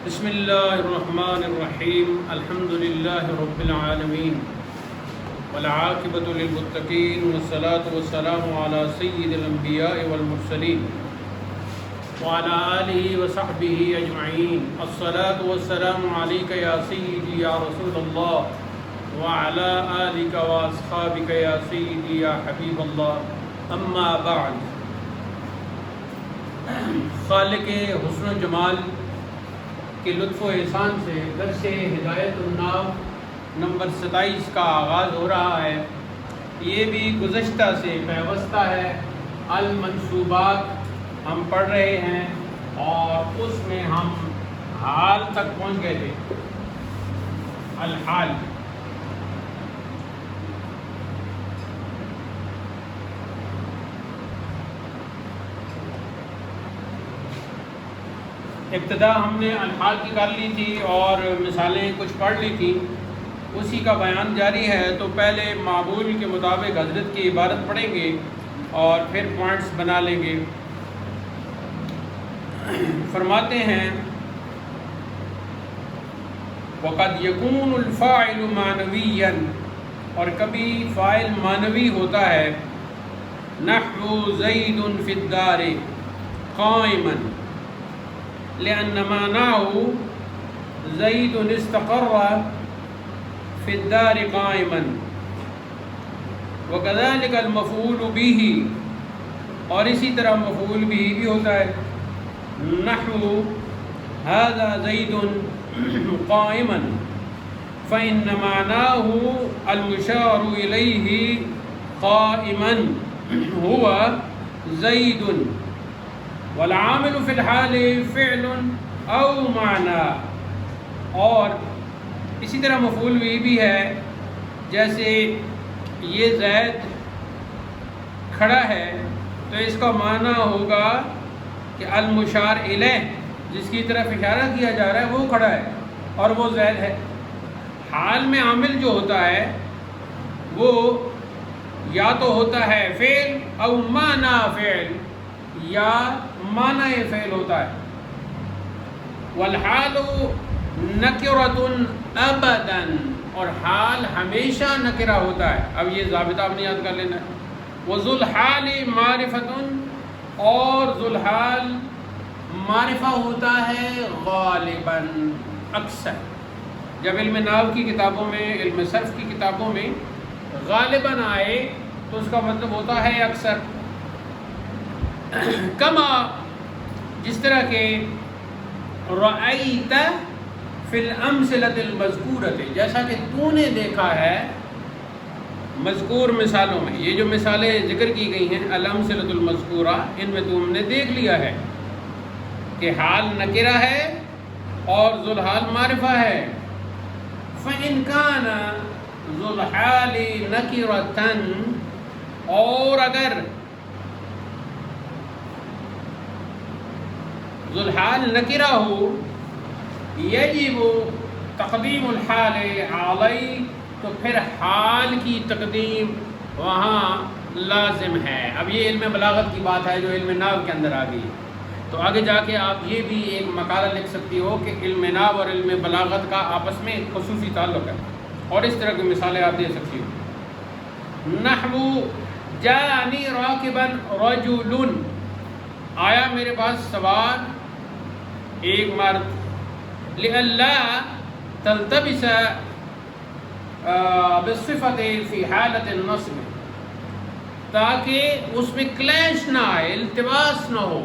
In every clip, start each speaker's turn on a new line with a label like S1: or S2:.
S1: بسم اللہ الرحمن الرحیم الحمد للہ رب العالمین والعاقبۃ للمتقین والصلاة والسلام علی سید الانبیاء والمرسلین وعلی آلہ وصحبہ اجمعین الصلاة والسلام علیک یا سیدی یا رسول اللہ وعلی آلک واصحابک یا سیدی یا حبیب اللہ اما بعد۔ خالق حسن و جمال کے لطف و احسان سے درس ہدایت الناف نمبر 27 کا آغاز ہو رہا ہے۔ یہ بھی گزشتہ سے پیوستہ ہے۔ المنصوبات ہم پڑھ رہے ہیں اور اس میں ہم حال تک پہنچ گئے تھے۔ الحال ابتدا ہم نے الحال کی کر لی تھی اور مثالیں کچھ پڑھ لی تھی، اسی کا بیان جاری ہے۔ تو پہلے معمول کے مطابق حضرت کی عبارت پڑھیں گے اور پھر پوائنٹس بنا لیں گے۔ فرماتے ہیں وَقَدْ يَكُونُ الْفَاعِلُ مَعْنَوِيًّا، اور کبھی فاعل معنوی ہوتا ہے۔ نحو زید فی الدار قائما لأن معناه زید استقر فی الدار قائما، وكذلك المفعول به، اور اسی طرح مفعول به بھی ہوتا ہے۔ نحو هذا زید قائما فإن معناه المشار إليه قائما هو زید، والعامل فی الحال فعل او معنی، اور اسی طرح مفعول بھی ہے، جیسے یہ زید کھڑا ہے تو اس کا معنی ہوگا کہ المشار الیہ، جس کی طرف اشارہ کیا جا رہا ہے وہ کھڑا ہے اور وہ زید ہے۔ حال میں عامل جو ہوتا ہے وہ یا تو ہوتا ہے فعل او معنی فعل، یا معنی فعل ہوتا ہے۔ والحال نکرۃ ابدا، اور حال ہمیشہ نکرہ ہوتا ہے۔ اب یہ ضابطہ آپ نے یاد کر لینا ہے۔ وذو الحال معرفۃ، اور ذو الحال معرفہ ہوتا ہے غالباً، اکثر۔ جب علم نحو کی کتابوں میں، علم صرف کی کتابوں میں غالباً آئے تو اس کا مطلب ہوتا ہے اکثر۔ کما، جس طرح کہ رأیت فی الامثلۃ المذکورۃ، جیسا کہ تو نے دیکھا ہے مذکور مثالوں میں۔ یہ جو مثالیں ذکر کی گئی ہیں الامثلۃ المذکورہ، ان میں تم نے دیکھ لیا ہے کہ حال نکرہ ہے اور ذو الحال معرفہ ہے۔ فإن کان ذو الحال نکرۃ، اور اگر ذو الحال نکرہ ہو، یجب تقدیم الحال علیہ، تو پھر حال کی تقدیم وہاں لازم ہے۔ اب یہ علم بلاغت کی بات ہے جو علم نحو کے اندر آ گئی، تو آگے جا کے آپ یہ بھی ایک مقالہ لکھ سکتی ہو کہ علم نحو اور علم بلاغت کا آپس میں ایک خصوصی تعلق ہے، اور اس طرح کی مثالیں آپ دے سکتی ہو۔ نحو جاءنی راکبا رجل، آیا میرے پاس سوار ایک مرد۔ لئلا تلتبس بالصفت فی حالت النصب، تاکہ اس میں کلیش نہ آئے، التباس نہ ہو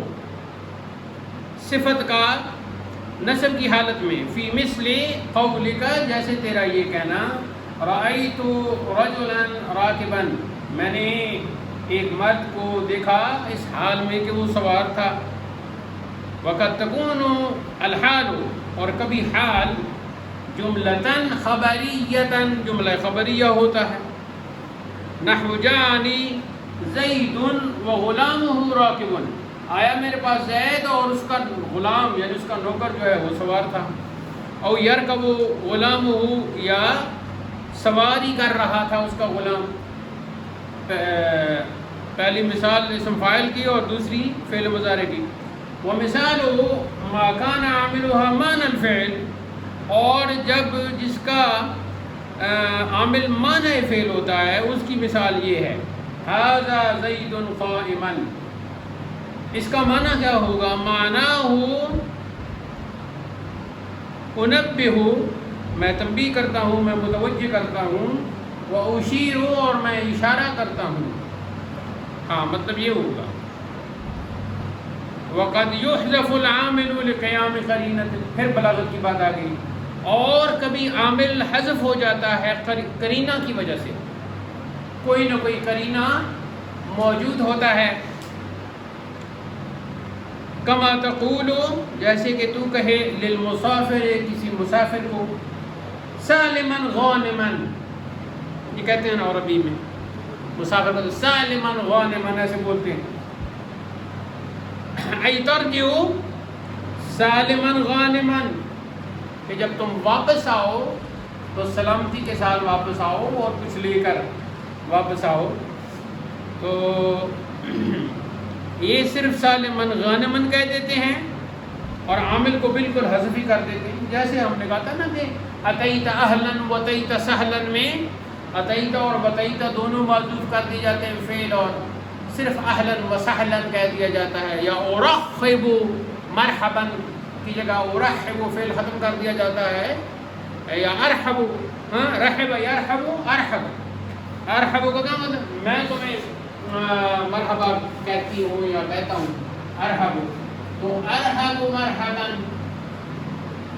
S1: صفت کا نصب کی حالت میں۔ فی مثل قولک، جیسے تیرا یہ کہنا رأیت رجلا راکبا، میں نے ایک مرد کو دیکھا اس حال میں کہ وہ سوار تھا۔ وقد تکون الحال، اور کبھی حال جملتاً خبریتاً، جملہ خبریہ ہوتا ہے۔ نحو جاءنی زید وغلامہ راکب، آیا میرے پاس زید اور اس کا غلام یعنی اس کا نوکر جو ہے وہ سوار تھا۔ او یرکب غلامہ، یا سواری کر رہا تھا اس کا غلام۔ پہلی مثال اسم فاعل کی اور دوسری فعل مضارع کی۔ ومثال ما كان عاملها معنى الفعل، اور جب جس کا عامل معنی فعل ہوتا ہے اس کی مثال یہ ہے، ھذا زید قائما، اس کا معنی کیا ہوگا؟ معناه انبہ، میں تنبیہ کرتا ہوں، میں متوجہ کرتا ہوں، واشیر، اور میں اشارہ کرتا ہوں، ہاں مطلب یہ ہوگا۔ وقد یحذف العامل لقیام قرینۃ، پھر بلاغت کی بات آ گئی، اور کبھی عامل حذف ہو جاتا ہے قرینہ کی وجہ سے، کوئی نہ کوئی قرینہ موجود ہوتا ہے۔ کما تقول، جیسے کہ تو کہے، للمسافر، کسی مسافر کو، سالما غانما، یہ کہتے ہیں نا عربی میں، مسافر کو سالما غانما ایسے بولتے ہیں، ای ترجع سالما غانما، کہ جب تم واپس آؤ تو سلامتی کے ساتھ واپس آؤ اور کچھ لے کر واپس آؤ۔ تو یہ صرف سالمن غانمن کہہ دیتے ہیں اور عامل کو بالکل حذف ہی کر دیتے ہیں، جیسے ہم نے کہا تھا نا کہ اتیت اہلن وتیت سہلن میں اتیت اور بتیت دونوں معذوف کر دی جاتے ہیں فعل، اور صرف اہلن و سہلن کہہ دیا جاتا ہے، یا ارحب مرحبا کی جگہ ارحب فعل ختم کر دیا جاتا ہے، یا ارحب، ہاں رحب یرحب ارحب، ارحب کو کیا مطلب؟ میں تمہیں مرحبا کہتی ہوں یا کہتا ہوں، ارحب، تو ارحب مرحبا،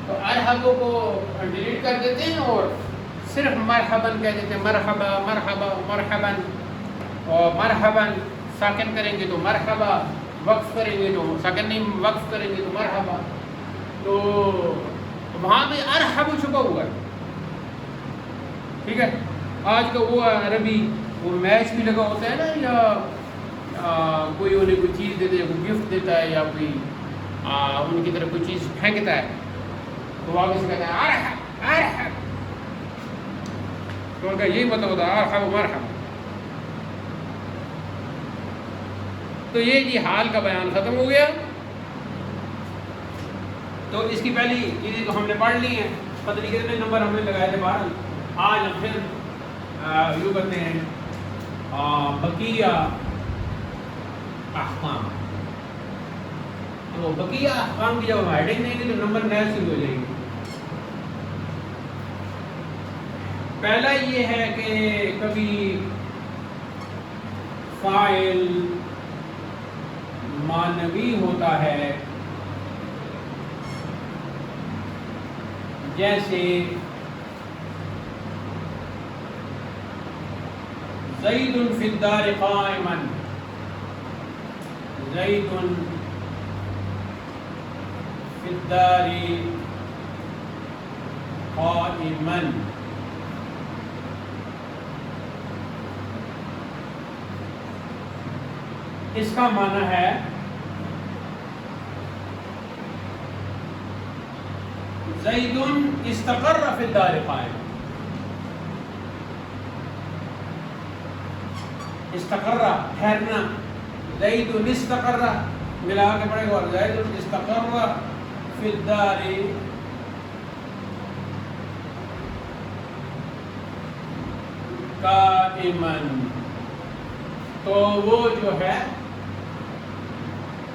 S1: تو ارحب کو ڈیلیٹ کر دیتے ہیں اور صرف مرحباً کہہ دیتے ہیں، مرحبا مرحبا مرحباً، اور مرحباً ساکن کریں گے تو مرحبا، وقف کریں گے تو ساکن نہیں، وقف کریں گے تو مرحبا، تو وہاں بھی ارحب چھپا ہوا ہے، ٹھیک ہے۔ آج کا وہ عربی وہ میچ بھی لگا ہوتا ہے نا، یا کوئی انہیں کوئی چیز دیتے ہے، کوئی گفٹ دیتا ہے، یا کوئی ان کی طرف کوئی چیز پھینکتا ہے، تو واپس کہتا ہے ارحب ارحب، تو ان کا یہی مطلب ہوتا ہے ارحب مرحبا۔ تو یہ جی حال کا بیان ختم ہو گیا۔ تو اس کی پہلی چیزیں تو ہم نے پڑھ لی ہیں، پتہ نہیں کتنے نمبر ہم نے لگائے تھے بہرحال۔ آج ہم پھر یوں کرتے ہیں بقیہ احکام، تو بقیہ احکام کی جب ہم ہیڈنگ دیں گے تو نمبر نئے شروع ہو جائیں گے۔ پہلا یہ ہے کہ کبھی فاعل معنوی ہوتا ہے، جیسے زید فی الدار قائما، زید فی الدار قائما، اس کا معنی ہے زید استقر فی الدار قائما، استقر ٹھہرنا، زید استقر ملا کے پڑھے گا، اور زید استقر فی الدار قائما، تو وہ جو ہے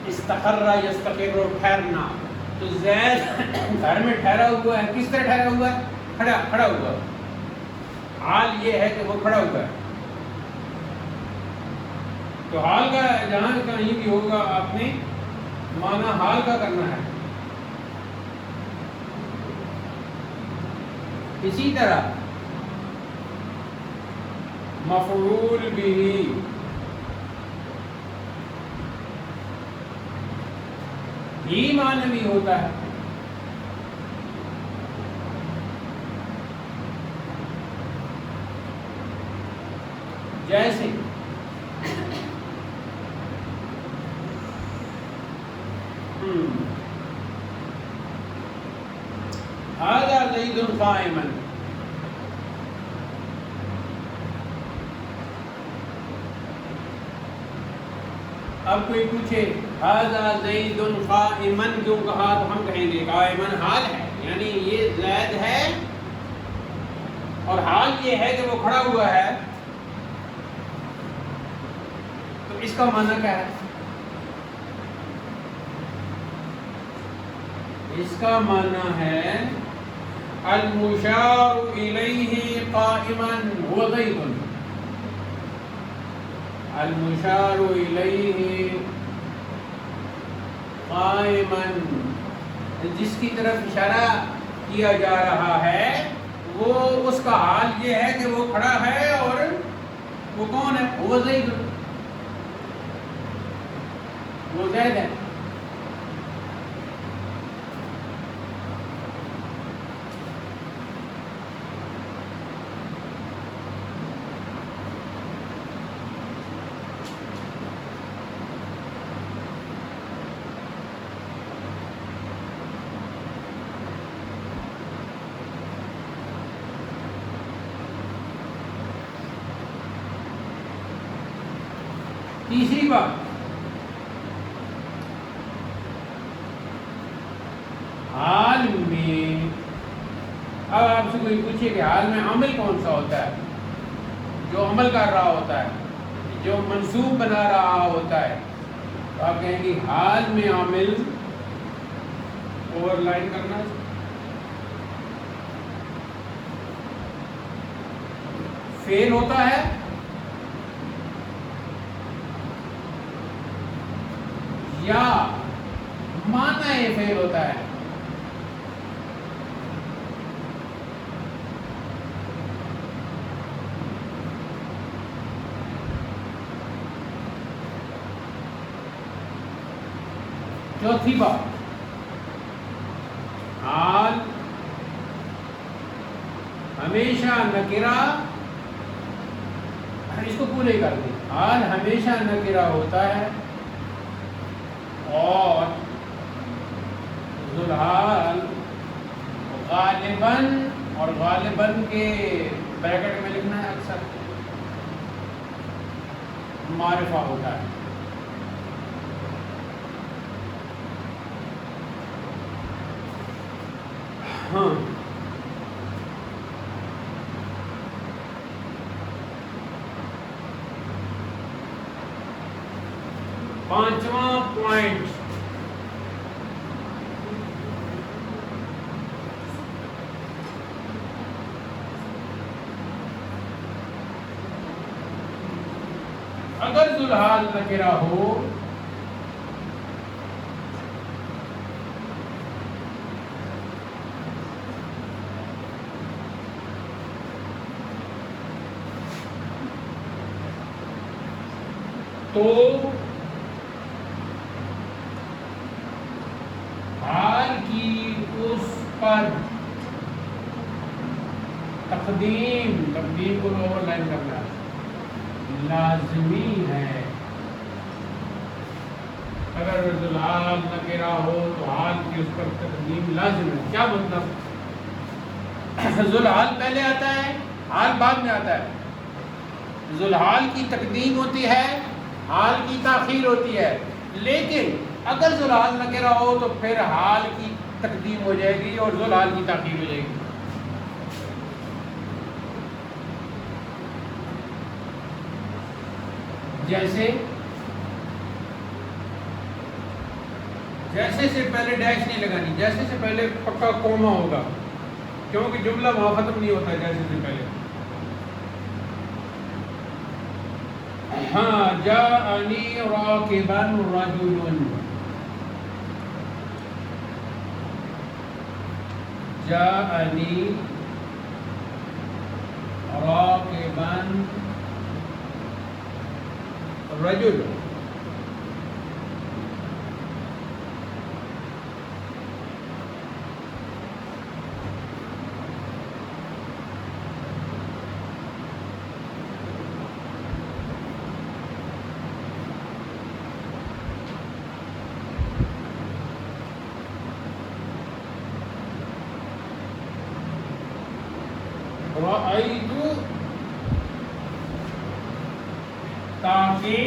S1: استقر یستقر ٹھہرنا، تو زید گھر میں ٹھہرا ہوا ہے، کس طرح ٹھہرا ہوا ہے؟ کھڑا ہوا، حال یہ ہے کہ وہ کھڑا ہوا ہے۔ تو حال کا جہاں کہیں بھی ہوگا آپ نے معنی حال کا کرنا ہے۔ اسی طرح مفعول بھی، یہ معنی بھی ہوتا ہے، جیسے ھذا زید قائما، اب کوئی پوچھے ھذا زید قائما کیوں کہا؟ تو ہم کہیں گے قائما حال ہے، یعنی یہ زید ہے اور حال یہ ہے کہ وہ کھڑا ہوا ہے، تو اس کا معنی کیا ہے؟ اس کا معنی ہے المشار الیہ قائما هو زید، المشار الیہ قائما، جس کی طرف اشارہ کیا جا رہا ہے وہ اس کا حال یہ ہے کہ وہ کھڑا ہے، اور وہ کون ہے؟ وہ زید، وہ زید ہے۔ تیسری بات، حال میں، اب آپ سے کوئی پوچھے کہ حال میں عامل کون سا ہوتا ہے؟ جو عمل کر رہا ہوتا ہے، جو منصوب بنا رہا ہوتا ہے، تو آپ کہیں گے حال میں عامل اوور لائن کرنا، فعل ہوتا ہے یا معنی فعل ہوتا ہے؟ چوتھی بات، حال ہمیشہ نکرہ، اس کو پورے کر دیں، حال ہمیشہ نکرہ ہوتا ہے اور ذوالحال غالباً، اور غالباً کے بریکٹ میں لکھنا ہے اکثر، معرفہ ہوتا ہے۔ ہاں، پانچواں پوائنٹ، اگر ذوالحال نکرہ ہو تو حال کی اس پر تقدیم کو اوور لائن کرنا لازمی ہے۔ اگر ذوالحال نکرہ ہو تو حال کی اس پر تقدیم لازم ہے۔ کیا مطلب؟ ذوالحال پہلے آتا ہے، حال بعد میں آتا ہے، ذوالحال کی تقدیم ہوتی ہے، حال کی تاخیر ہوتی ہے، لیکن اگر ذوالحال نکرہ ہو تو پھر حال کی تقدیم ہو جائے گی اور ذوالحال کی تاخیر ہو جائے گی۔ جیسے سے پہلے ڈیش نہیں لگانی، جیسے سے پہلے پکا کوما ہوگا، کیونکہ جملہ وہاں ختم نہیں ہوتا جیسے سے پہلے۔ ہاں، جاءنی راکبا رجل، جاءنی راکبا رجل، رأیت، تاکہ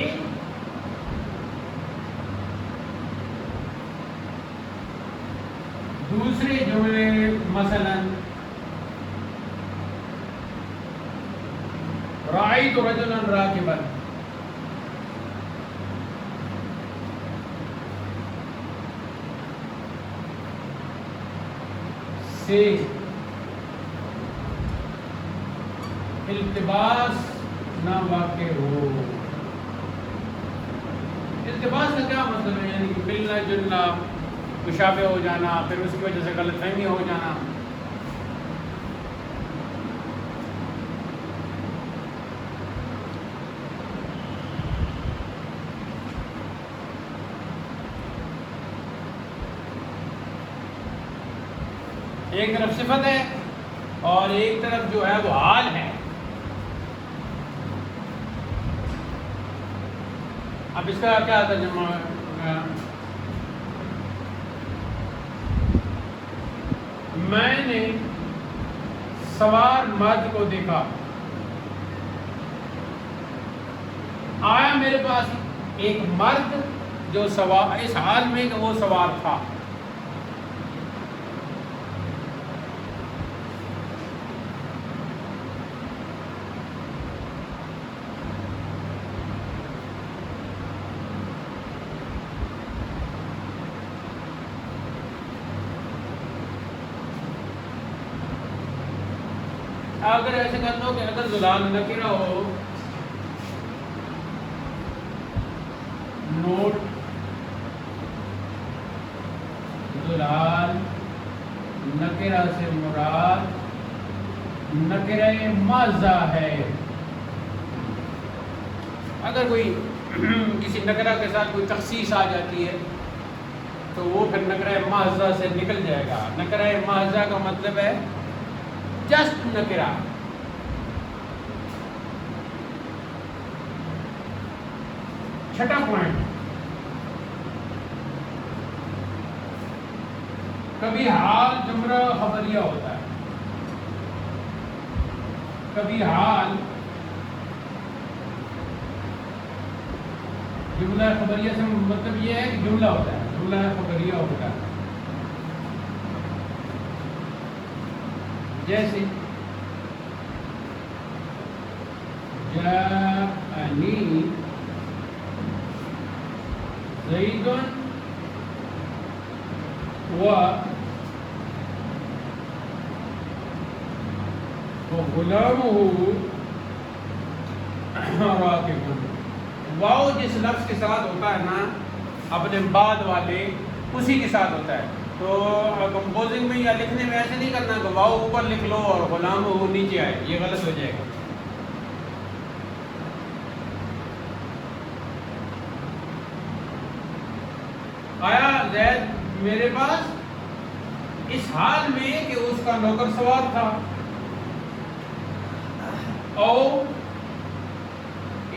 S1: دوسرے جملے مثلا رأیت رجلا راکبا، سے التباس نہ واقع ہو۔ التباس کا کیا مطلب ہے؟ یعنی کہ ملنا جلنا، مشابہ ہو جانا، پھر اس کی وجہ سے غلط فہمی ہو جانا۔ ایک طرف صفت ہے اور ایک طرف جو ہے وہ حال ہے۔ اب اس کا کیا ترجمہ؟ میں نے سوار مرد کو دیکھا، آیا میرے پاس ایک مرد جو سوار، اس حال میں کہ وہ سوار تھا۔ اگر ایسے کرتا ہو کہ اگر ظلال نکرہ ہو، نوٹ ظلال نکرہ سے مراد نکرہ ماضی ہے۔ اگر کوئی کسی نکرہ کے ساتھ کوئی تخصیص آ جاتی ہے تو وہ پھر نکرہ ماضی سے نکل جائے گا۔ نکرہ ماضی کا مطلب ہے جسٹ نکرہ۔ چھٹا پوائنٹ، کبھی حال جملہ خبریہ ہوتا ہے، کبھی حال جملہ خبریہ سے مطلب یہ ہے کہ جملہ ہوتا ہے، جملہ خبریہ ہوتا ہے۔ جیسے جاءنی زید وغلامہ راکب۔ واو جس لفظ کے ساتھ ہوتا ہے نا اپنے بعد والے، اسی کے ساتھ ہوتا ہے۔ تو کمپوزنگ میں یا لکھنے میں ایسے نہیں کرنا کہ واو اوپر لکھ لو اور غلام ہو نیچے آئے، یہ غلط ہو جائے گا۔ آیا زید میرے پاس اس حال میں کہ اس کا نوکر سوار تھا، او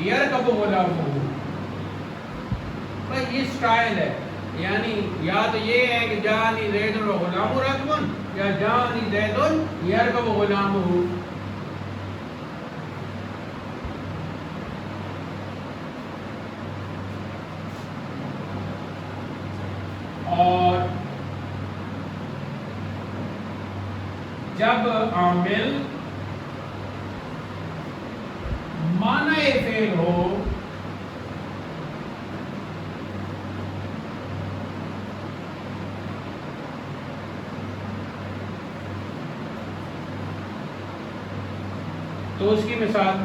S1: یرکب غلامہ، بھائی یہ سٹائل ہے، یعنی یا تو یہ ہے کہ جانی زید وغلام راکب، یا جانی زید یرکب غلامہ۔ اور جب عامل معنی فعل ہو تو اس کی مثال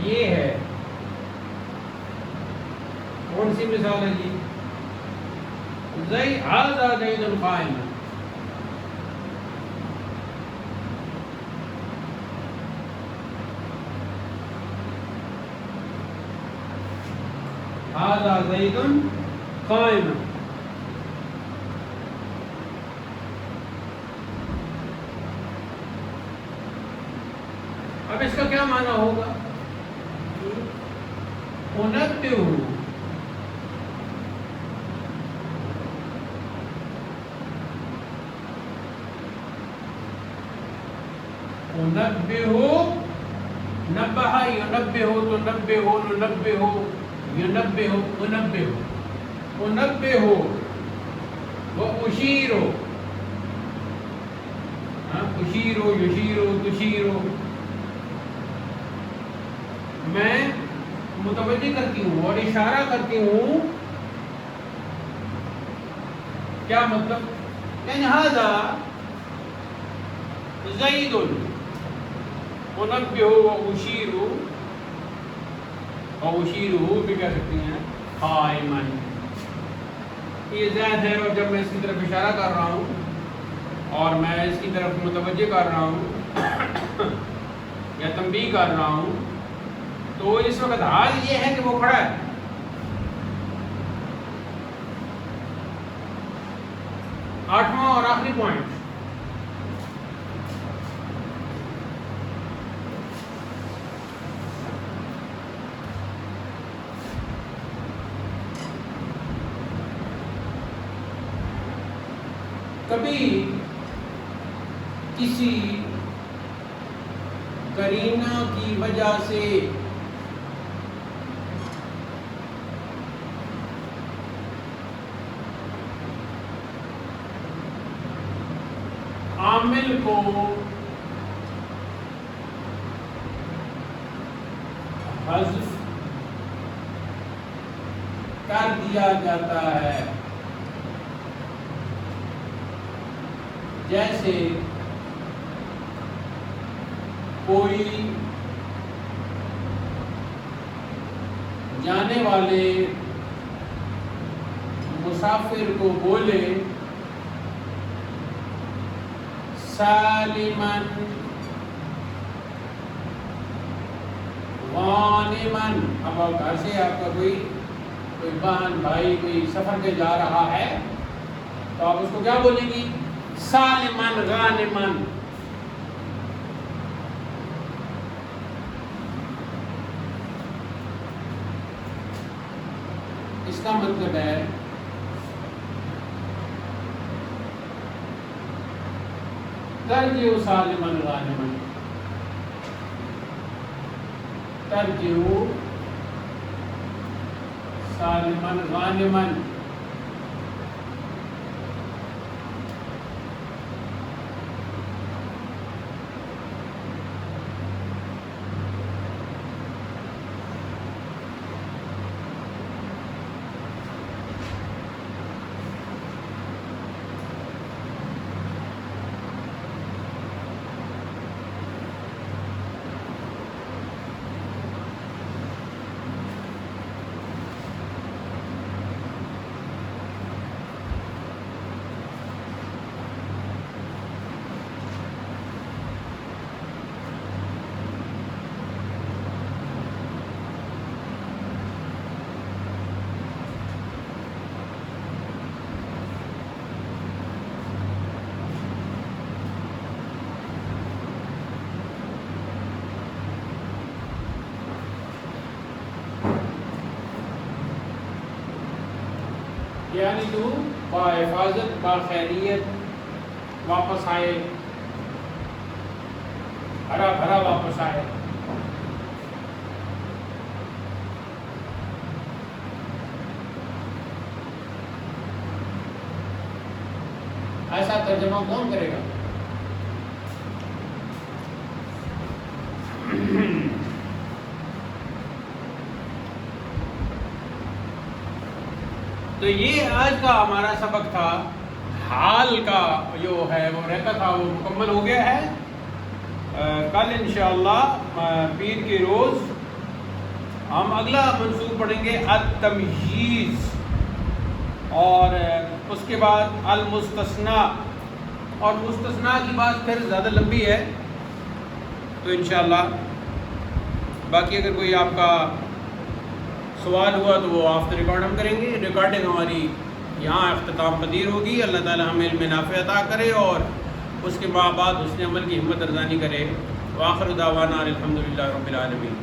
S1: یہ ہے۔ کون سی مثال ہے جی؟ ھذا زید قائم، ھذا زید قائم۔ اب اس کا کیا معنی ہوگا؟ انبئہ، انبئہ، نبہ ینبہ، تنبہ، ننبہ، ینبہ، انبہ۔ انبہ و اشیر، اشیر یشیر تشیر، میں متوجہ کرتی ہوں اور اشارہ کرتی ہوں. کیا مطلب؟ یعنی ھذا زید انبہ و اشیر، اور اشیرہ بھی کہہ سکتے ہیں قائما. یہ زید ہے اور جب میں اس کی طرف اشارہ کر رہا ہوں اور میں اس کی طرف متوجہ کر رہا ہوں یا تنبیہ کر رہا ہوں، تو اس وقت حال یہ ہے کہ وہ کھڑا ہے. آٹھواں اور آخری پوائنٹ، کبھی کسی قرینہ کی وجہ سے عامل کو حذف کر دیا جاتا ہے، جیسے کوئی جانے والے مسافر کو بولے سالمن غانمن. اب آپ گھر سے آپ کا کوئی بہن بھائی کوئی سفر پہ جا رہا ہے تو آپ اس کو کیا بولیں گی؟ سالمن غانمن. اس کا مطلب ہے ترجع سالمن غانمن، ترجع سالمن غانمن. یعنی تو با حفاظت با خیریت واپس آئے، ہرا بھرا واپس آئے. ایسا ترجمہ کون کرے گا؟ تو یہ آج کا ہمارا سبق تھا. حال کا جو ہے وہ رہتا تھا وہ مکمل ہو گیا ہے. کل انشاءاللہ پیر کے روز ہم اگلا منصوب پڑھیں گے التمہیز، اور اس کے بعد المستثنیٰ. اور مستثنیٰ کی بات پھر زیادہ لمبی ہے تو انشاءاللہ باقی اگر کوئی آپ کا سوال ہوا تو وہ آف دا ریکارڈ ہم کریں گے. ریکارڈنگ ہماری یہاں اختتام پذیر ہوگی. اللہ تعالی ہمیں علم نافع عطا کرے اور اس کے بعد حسن عمل کی ہمت ارزانی کرے. وآخر دعوانا الحمدللہ رب العالمین.